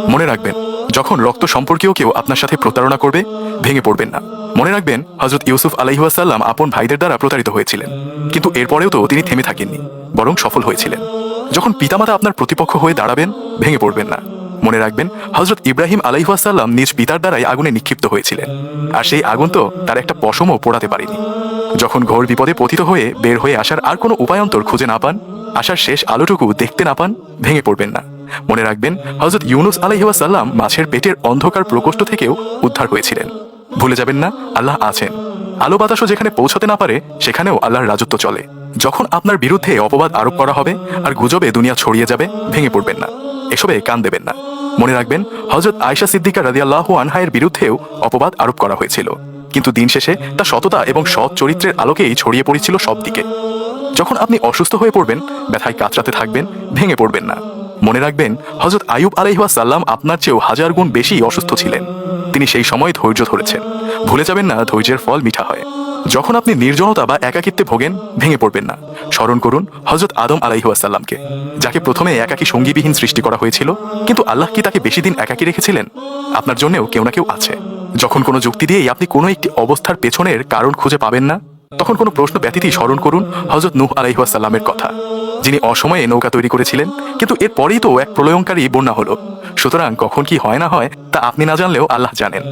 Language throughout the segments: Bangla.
মনে রাখবেন, যখন রক্ত সম্পর্কীয় কেউ আপনার সাথে প্রতারণা করবে, ভেঙে পড়বেন না। মনে রাখবেন, হযরত ইউসুফ আলাইহিসসালাম আপন ভাইদের দ্বারা প্রতারিত হয়েছিলেন, কিন্তু এরপরেও তো তিনি থেমে থাকেননি, বরং সফল হয়েছিলেন। যখন পিতামাতা আপনার প্রতিপক্ষ হয়ে দাঁড়াবেন, ভেঙে পড়বেন না। মনে রাখবেন, হযরত ইব্রাহিম আলাইহিসসালাম নিজ পিতার দ্বারাই আগুনে নিক্ষিপ্ত হয়েছিলেন, আর সেই আগুন তো তার একটা পশমও পোড়াতে পারেনি। যখন ঘোর বিপদে পতিত হয়ে বের হয়ে আসার আর কোনো উপায়ন্তর খুঁজে না পান, আসার শেষ আলোটুকু দেখতে না পান, ভেঙে পড়বেন না। মনে রাখবেন, হযরত ইউনুস আলাইহিসসালাম মাছের পেটের অন্ধকার প্রকোষ্ঠ থেকেও উদ্ধার হয়েছিলেন। ভুলে যাবেন না, আল্লাহ আছেন। আলো বাতাসও যেখানে পৌঁছতে না পারে, সেখানেও আল্লাহর রাজত্ব চলে। যখন আপনার বিরুদ্ধে অপবাদ আরোপ করা হবে আর গুজবে দুনিয়া ছড়িয়ে যাবে, ভেঙে পড়বেন না, এসবে কান দেবেন না। মনে রাখবেন, হযরত আয়েশা সিদ্দিকা রাদিয়াল্লাহু আনহা-এর বিরুদ্ধেও অপবাদ আরোপ করা হয়েছিল, কিন্তু দিন শেষে তা সততা এবং সৎ চরিত্রের আলোকেই ছড়িয়ে পড়েছিল সব দিকে। যখন আপনি অসুস্থ হয়ে পড়বেন, ব্যথায় কাতরাতে থাকবেন, ভেঙে পড়বেন না। মনে রাখবেন, হযরত আইয়ুব আলাইহিসসালাম আপনার চেয়েও 1000 গুণ বেশি অসুস্থ ছিলেন, তিনি সেই সময় ধৈর্য ধরেছেন। ভুলে যাবেন না, ধৈর্যের ফল মিঠা হয়। যখন আপনি নির্জনতা বা একাকিত্বে ভোগেন, ভেঙে পড়বেন না। স্মরণ করুন হযরত আদম আলাইহিসসালামকে, যাকে প্রথমে একাকী সঙ্গীবিহীন সৃষ্টি করা হয়েছিল, কিন্তু আল্লাহ কি তাকে বেশি দিন একাকী রেখেছিলেন? আপনার জন্যেও কেউ না কেউ আছে। যখন কোনো যুক্তি দিয়েই আপনি কোনো একটি অবস্থার পেছনের কারণ খুঁজে পাবেন না, তখন কোনো প্রশ্ন ব্যতীতই স্মরণ করুন হযরত নূহ আলাইহিসসালামের কথা, যিনি অসময়ে নৌকা তৈরি করেছিলেন, কিন্তু এর পরেই তো এক প্রলয়ঙ্কারী বন্যা হলো। সুতরাং কখন কি হয় না হয় তা আপনি না জানলেও আল্লাহ জানেন।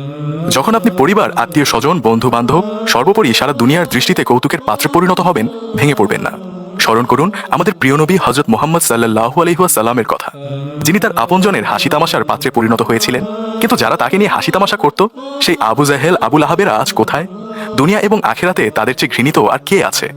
যখন আপনি পরিবার, আত্মীয় স্বজন, বন্ধু বান্ধব, সর্বোপরি সারা দুনিয়ার দৃষ্টিতে কৌতুকের পাত্রে পরিণত হবেন, ভেঙে পড়বেন না। স্মরণ করুন আমাদের প্রিয় নবী হযরত মুহাম্মদ সাল্লাল্লাহু আলাইহি ওয়াসাল্লামের কথা, যিনি তার আপনজনের হাসি তামাশার পাত্রে পরিণত হয়েছিলেন, কিন্তু যারা তাকে নিয়ে হাসি তামাশা করত, সেই আবু জাহেল, আবু লাহাবেরা আজ কোথায়? দুনিয়া এবং আখিরাতে তাদের চেয়ে ঘৃণিত আর কে আছে?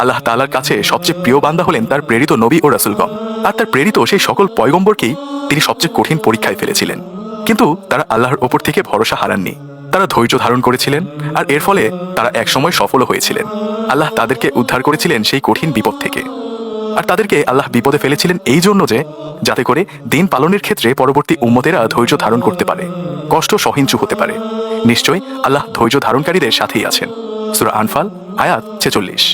আল্লাহ তাআলার কাছে সবচেয়ে প্রিয় বান্দা হলেন তার প্রেরিত নবী ও রাসূলগণ, আর তার প্রেরিত সেই সকল পয়গম্বরকেই তিনি সবচেয়ে কঠিন পরীক্ষায় ফেলেছিলেন। কিন্তু তারা আল্লাহর ওপর থেকে ভরসা হারাননি, তারা ধৈর্য ধারণ করেছিলেন, আর এর ফলে তারা একসময় সফলও হয়েছিলেন। আল্লাহ তাদেরকে উদ্ধার করেছিলেন সেই কঠিন বিপদ থেকে, আর তাদেরকে আল্লাহ বিপদে ফেলেছিলেন এই জন্য যে, যাতে করে দিন পালনের ক্ষেত্রে পরবর্তী উম্মতেরা ধৈর্য ধারণ করতে পারে, কষ্ট সহিঞ্চু হতে পারে। নিশ্চয়ই আল্লাহ ধৈর্য ধারণকারীদের সাথেই আছেন। সূরা আনফাল আয়াত 46।